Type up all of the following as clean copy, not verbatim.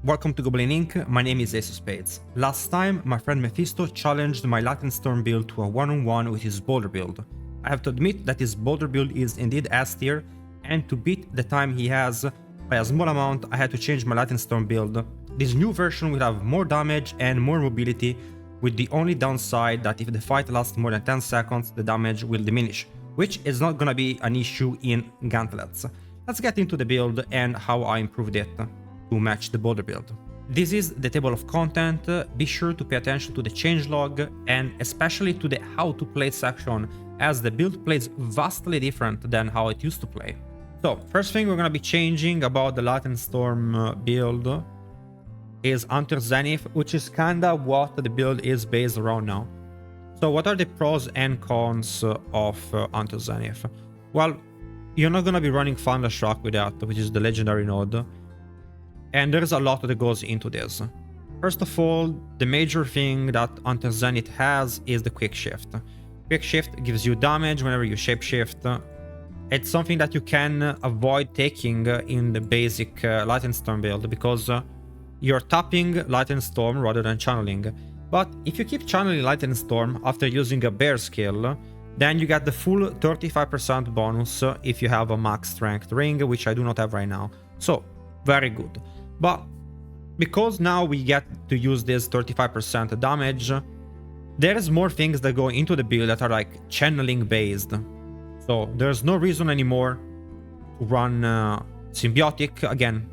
Welcome to Goblin-Inc, my name is Ace of Spades. Last time, my friend Mephisto challenged my Latin Storm build to a one-on-one with his Boulder build. I have to admit that his Boulder build is indeed S tier, and to beat the time he has by a small amount, I had to change my Latin Storm build. This new version will have more damage and more mobility, with the only downside that if the fight lasts more than 10 seconds, the damage will diminish, which is not gonna be an issue in Gauntlets. Let's get into the build and how I improved it to match the Boulder build. This is the table of content. Be sure to pay attention to the changelog and especially to the how to play section, as the build plays vastly different than how it used to play. So first thing we're gonna be changing about the Latin Storm build is Hunter Zenith, which is kinda what the build is based around now. So what are the pros and cons of Hunter Zenith? Well, you're not gonna be running Thunderstruck with that, which is the legendary node. And there's a lot that goes into this. First of all, the major thing that Hunter Zenith has is the Quick Shift. Quick Shift gives you damage whenever you shapeshift. It's something that you can avoid taking in the basic Lightning Storm build because you're tapping Lightning Storm rather than channeling. But if you keep channeling Lightning Storm after using a bear skill, then you get the full 35% bonus if you have a max strength ring, which I do not have right now. So, very good. But because now we get to use this 35% damage, there's more things that go into the build that are like channeling based. So there's no reason anymore to run Symbiotic. Again,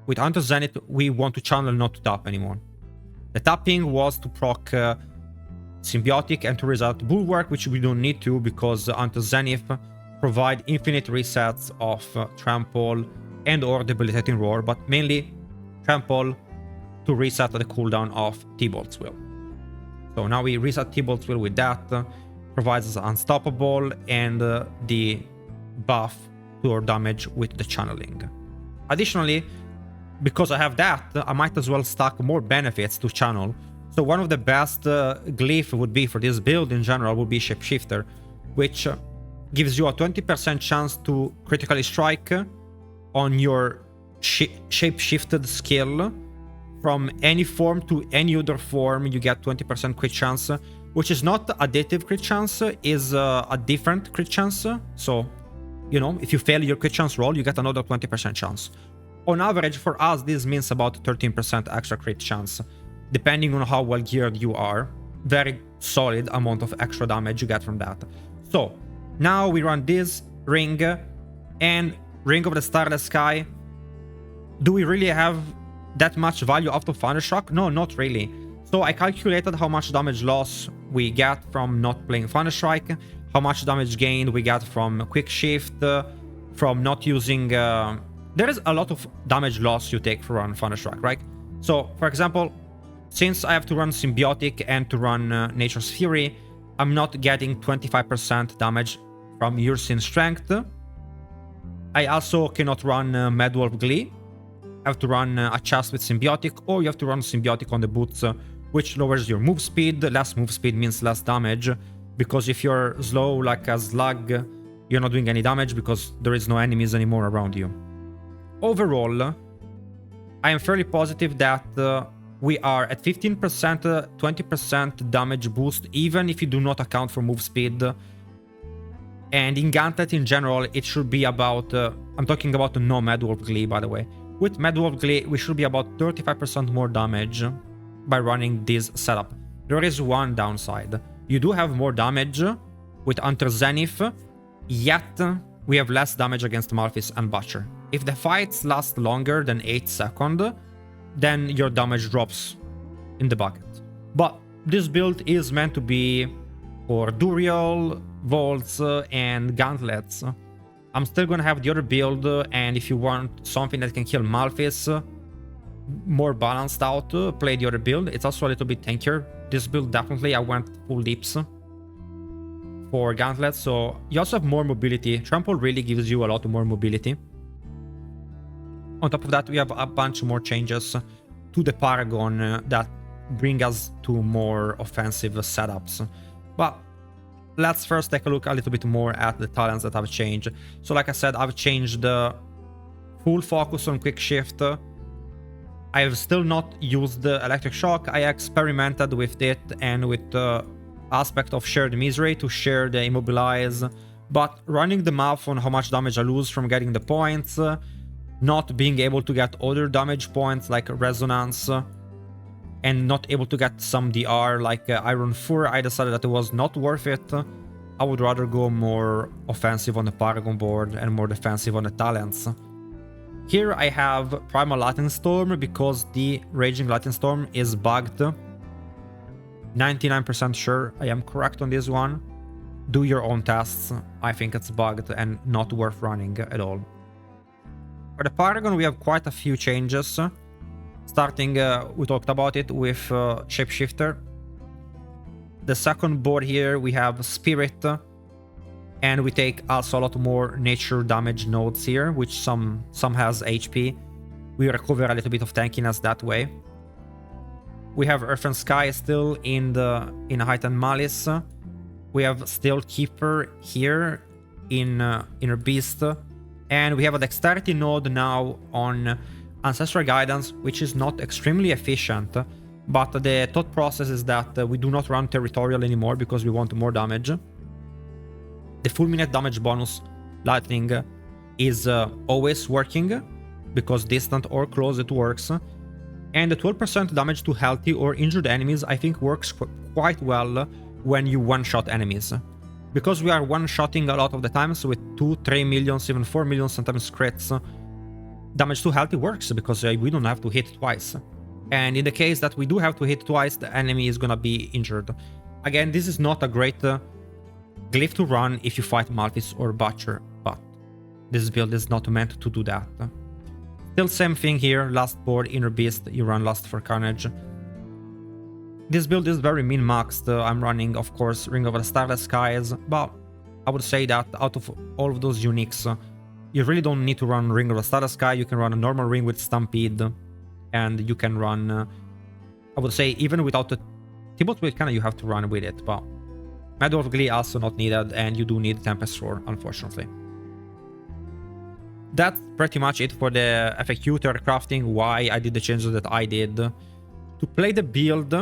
with Hunter Zenith, we want to channel, not to tap anymore. The tapping was to proc Symbiotic and to reset Bulwark, which we don't need to because Hunter Zenith provide infinite resets of Trample and or Debilitating Roar, but mainly Trample to reset the cooldown of T-Bolt's Will. So now we reset T-Bolt's Will with that, provides us Unstoppable and the buff to our damage with the channeling. Additionally, because I have that, I might as well stack more benefits to channel. So one of the best glyph would be for this build in general would be Shapeshifter, which gives you a 20% chance to critically strike on your shape-shifted skill. From any form to any other form, you get 20% crit chance, which is not additive crit chance, is a different crit chance. So, you know, if you fail your crit chance roll, you get another 20% chance. On average, for us, this means about 13% extra crit chance, depending on how well geared you are. Very solid amount of extra damage you get from that. So, now we run this ring and Ring of the Starless Sky. Do we really have that much value after Thunderstruck? No, not really. So I calculated how much damage loss we get from not playing Thunderstrike, how much damage gained we get from Quick Shift, from not using... there is a lot of damage loss you take for run Thunderstruck, right? So, for example, since I have to run Symbiotic and to run Nature's Fury, I'm not getting 25% damage from Ursin Strength. I also cannot run Madwolf Glee. I have to run a chest with Symbiotic, or you have to run Symbiotic on the boots, which lowers your move speed. Less move speed means less damage, because if you're slow like a slug, you're not doing any damage because there is no enemies anymore around you. Overall, I am fairly positive that we are at 15%, 20% damage boost, even if you do not account for move speed. And in Gauntlet in general, it should be about... I'm talking about no Madwolf Glee, by the way. With Madwolf Glee, we should be about 35% more damage by running this setup. There is one downside. You do have more damage with Hunter Zenith, yet we have less damage against Malphis and Butcher. If the fights last longer than 8 seconds, then your damage drops in the bucket. But this build is meant to be for Duriel, Vaults, and Gauntlets. I'm still gonna have the other build, and if you want something that can kill Malphis, more balanced out, play the other build. It's also a little bit tankier. This build, definitely, I went full dips for Gauntlets, so you also have more mobility. Trample really gives you a lot more mobility. On top of that, we have a bunch more changes to the Paragon that bring us to more offensive setups. But let's first take a look a little bit more at the talents that I've changed. So like I said, I've changed the full focus on Quick Shift, I have still not used the electric shock. I experimented with it and with the aspect of shared misery to share the immobilize, but running the math on how much damage I lose from getting the points, not being able to get other damage points like resonance, and not able to get some DR like Iron Fur, I decided that it was not worth it. I would rather go more offensive on the Paragon board and more defensive on the talents. Here I have Primal Lightning Storm because the Raging Lightning Storm is bugged. 99% sure I am correct on this one. Do your own tests. I think it's bugged and not worth running at all. For the Paragon we have quite a few changes. Starting, we talked about it with Shapeshifter. The second board here we have Spirit. And we take also a lot more nature damage nodes here, which some has HP. We recover a little bit of tankiness that way. We have Earth and Sky still in Heightened Malice. We have Steel Keeper here in Inner Beast. And we have a Dexterity node now on Ancestral Guidance, which is not extremely efficient. But the thought process is that we do not run Territorial anymore because we want more damage. The Fulminate damage bonus lightning is always working because distant or close it works. And the 12% damage to healthy or injured enemies I think works quite well when you one-shot enemies. Because we are one-shotting a lot of the times with 2, 3 millions, even 4 million sometimes crits, damage to healthy works because we don't have to hit twice. And in the case that we do have to hit twice, the enemy is gonna be injured. Again, this is not a great glyph to run if you fight Malphis or Butcher, but this build is not meant to do that. Still same thing here, last board, Inner Beast, you run Lust for Carnage. This build is very min-maxed. I'm running, of course, Ring of the Starless Skies, but I would say that out of all of those uniques, you really don't need to run Ring of the Starless Sky. You can run a normal ring with Stampede, and you can run, I would say, even without the T-Bot Wheel, you have to run with it, but Meadow of Glee also not needed, and you do need Tempest Roar, unfortunately. That's pretty much it for the FAQ turret crafting, why I did the changes that I did. To play the build,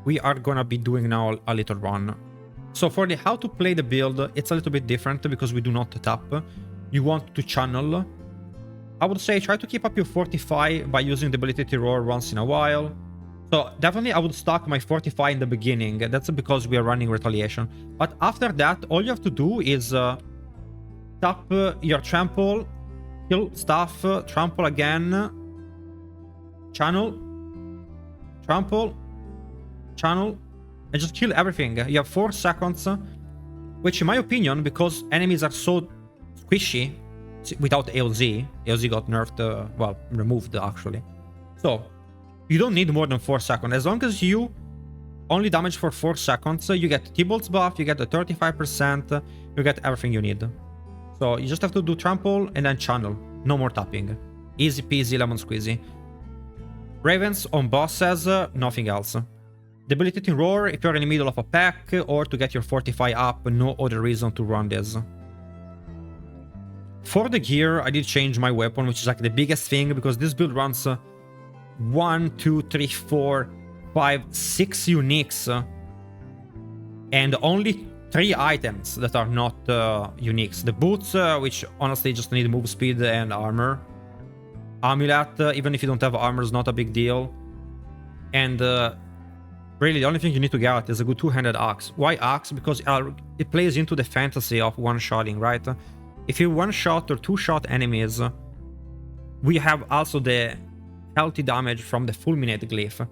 we are gonna be doing now a little run. So for the how to play the build, it's a little bit different because we do not tap. You want to channel. I would say try to keep up your Fortify by using the ability to roar once in a while. So definitely I would stock my Fortify in the beginning. That's because we are running Retaliation. But after that, all you have to do is tap your Trample, kill stuff, Trample again, channel, Trample, channel, and just kill everything. You have 4 seconds, which in my opinion, because enemies are so squishy, without AOZ got nerfed, well, removed actually. So you don't need more than 4 seconds. As long as you only damage for 4 seconds, you get T-Bolt's buff, you get the 35%, you get everything you need. So you just have to do Trample and then channel. No more tapping. Easy peasy lemon squeezy. Ravens on bosses, nothing else. The ability to roar if you're in the middle of a pack or to get your Fortify up, no other reason to run this. For the gear, I did change my weapon, which is like the biggest thing, because this build runs 1, 2, 3, 4, 5, 6 uniques, and only 3 items that are not uniques. The boots, which honestly just need move speed and armor. Amulet, even if you don't have armor, is not a big deal. And really, the only thing you need to get is a good two-handed axe. Why axe? Because it plays into the fantasy of one-shotting, right? If you one-shot or two-shot enemies, we have also the healthy damage from the Fulminate glyph.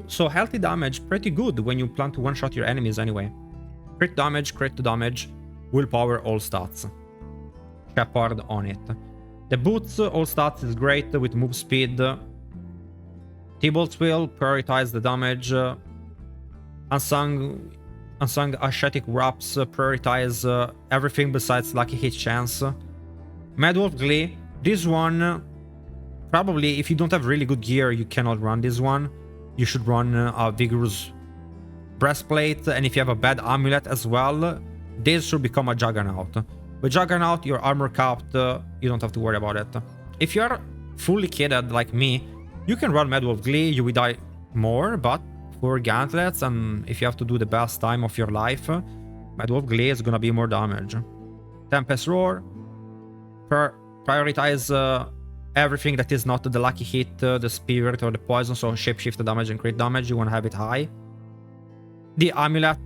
So healthy damage, pretty good when you plan to one-shot your enemies anyway. Crit damage, willpower, all stats. Shepherd on it. The boots, all stats is great with move speed. T-Bolts will prioritize the damage. Unsung Ascetic Wraps prioritize everything besides lucky hit chance. Madwolf Glee, this one, probably if you don't have really good gear, you cannot run this one. You should run a Vigorous Breastplate, and if you have a bad amulet as well, this should become a Juggernaut. With Juggernaut, your armor capped, you don't have to worry about it. If you're fully kitted like me, You can run Medal of Glee, you will die more, but for gauntlets and if you have to do the best time of your life, Medal of Glee is gonna be more damage. Tempest Roar, prioritize everything that is not the lucky hit, the spirit or the poison, so shapeshift damage and crit damage, you wanna have it high. The amulet,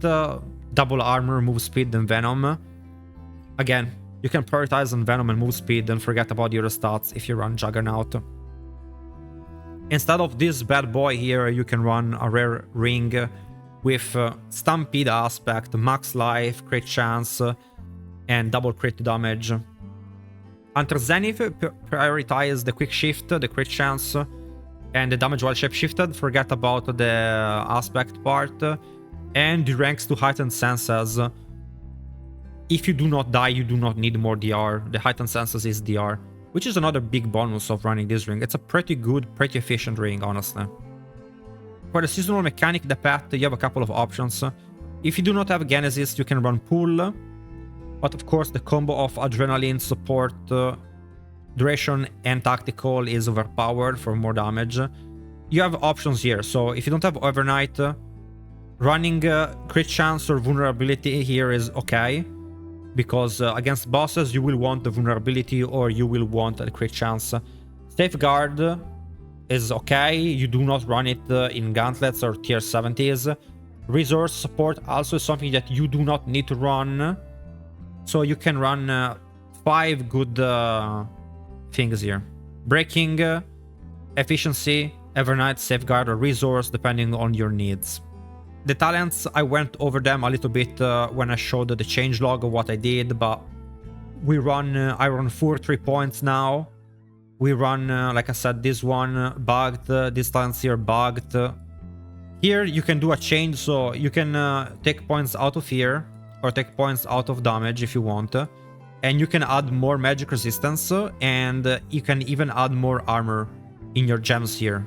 double armor, move speed, and venom. Again, you can prioritize on venom and move speed and forget about your stats if you run Juggernaut. Instead of this bad boy here, you can run a rare ring with Stampede aspect, max life, crit chance, and double crit damage. Under Zenith, prioritize the quick shift, the crit chance, and the damage while shapeshifted. Forget about the aspect part. And the ranks to heightened senses. If you do not die, you do not need more DR. The heightened senses is DR, which is another big bonus of running this ring. It's a pretty good, pretty efficient ring, honestly. For the seasonal mechanic, the path, you have a couple of options. If you do not have Genesis, you can run Pool. But of course, the combo of Adrenaline, Support, Duration, and Tactical is overpowered for more damage. You have options here, so if you don't have Overnight, running crit chance or vulnerability here is okay, because against bosses you will want the vulnerability or you will want a crit chance. Safeguard is okay, you do not run it in gauntlets or tier 70s. Resource support also is something that you do not need to run, so you can run 5 good things here. Breaking, efficiency, Evernight, Safeguard, or Resource, depending on your needs. The talents, I went over them a little bit when I showed the changelog of what I did, but we run, I run 3 points now. We run, like I said, this one bugged, this talents here bugged. Here you can do a change, so you can take points out of here, or take points out of damage if you want. And you can add more magic resistance, and you can even add more armor in your gems here.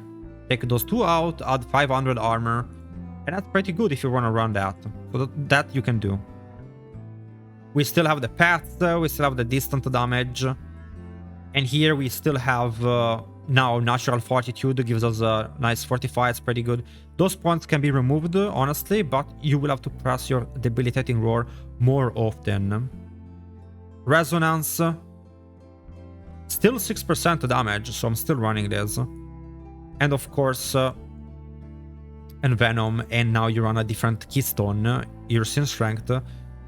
Take those 2 out, add 500 armor. And that's pretty good if you want to run that. So that you can do. We still have the path, we still have the distant damage. And here we still have now Natural Fortitude, gives us a nice fortify, it's pretty good. Those points can be removed, honestly, but you will have to press your Debilitating Roar more often. Resonance, still 6% damage, so I'm still running this. And of course, and Venom, and now you run a different keystone, your Sin Strength.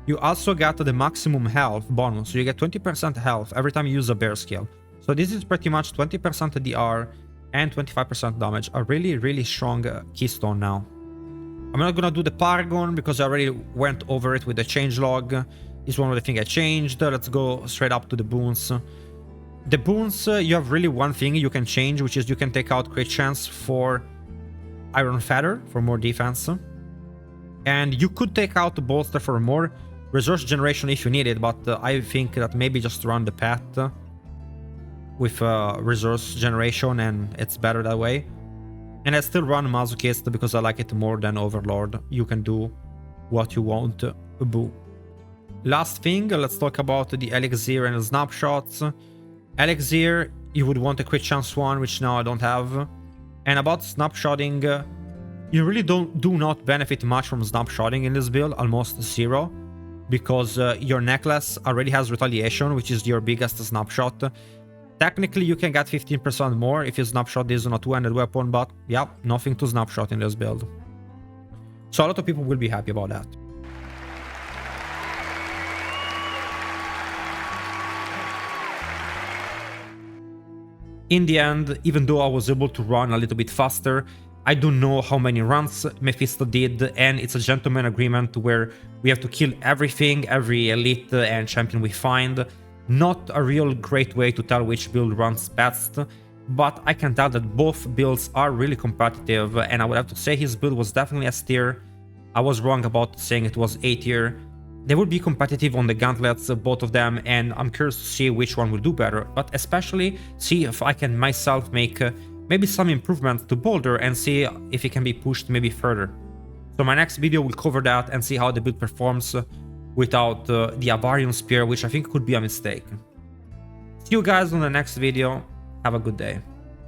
You also got the maximum health bonus, so you get 20% health every time you use a bear skill. So this is pretty much 20% DR and 25% damage, a really, really strong keystone now. I'm not gonna do the Paragon because I already went over it with the changelog. It's one of the things I changed. Let's go straight up to the Boons. The Boons, you have really one thing you can change, which is you can take out crit chance for Iron Feather for more defense, and you could take out the bolster for more resource generation if you need it, but I think that maybe just run the path with resource generation and it's better that way. And I still run Masochist because I like it more than Overlord. You can do what you want, boo. Last thing, let's talk about the Elixir and the Snapshots. Elixir, you would want a crit chance one, which now I don't have. And about snapshotting, you really do not benefit much from snapshotting in this build, almost 0, because your necklace already has retaliation, which is your biggest snapshot. Technically, you can get 15% more if you snapshot this on a 2-handed weapon, but yeah, nothing to snapshot in this build. So a lot of people will be happy about that. In the end, even though I was able to run a little bit faster, I don't know how many runs Mephisto did, and it's a gentleman agreement where we have to kill everything, every elite and champion we find. Not a real great way to tell which build runs best, but I can tell that both builds are really competitive, and I would have to say his build was definitely S tier. I was wrong about saying it was A tier. They will be competitive on the gauntlets, both of them, and I'm curious to see which one will do better, but especially see if I can myself make maybe some improvements to Boulder and see if it can be pushed maybe further. So my next video will cover that and see how the build performs without the Avarian Spear, which I think could be a mistake. See you guys on the next video. Have a good day.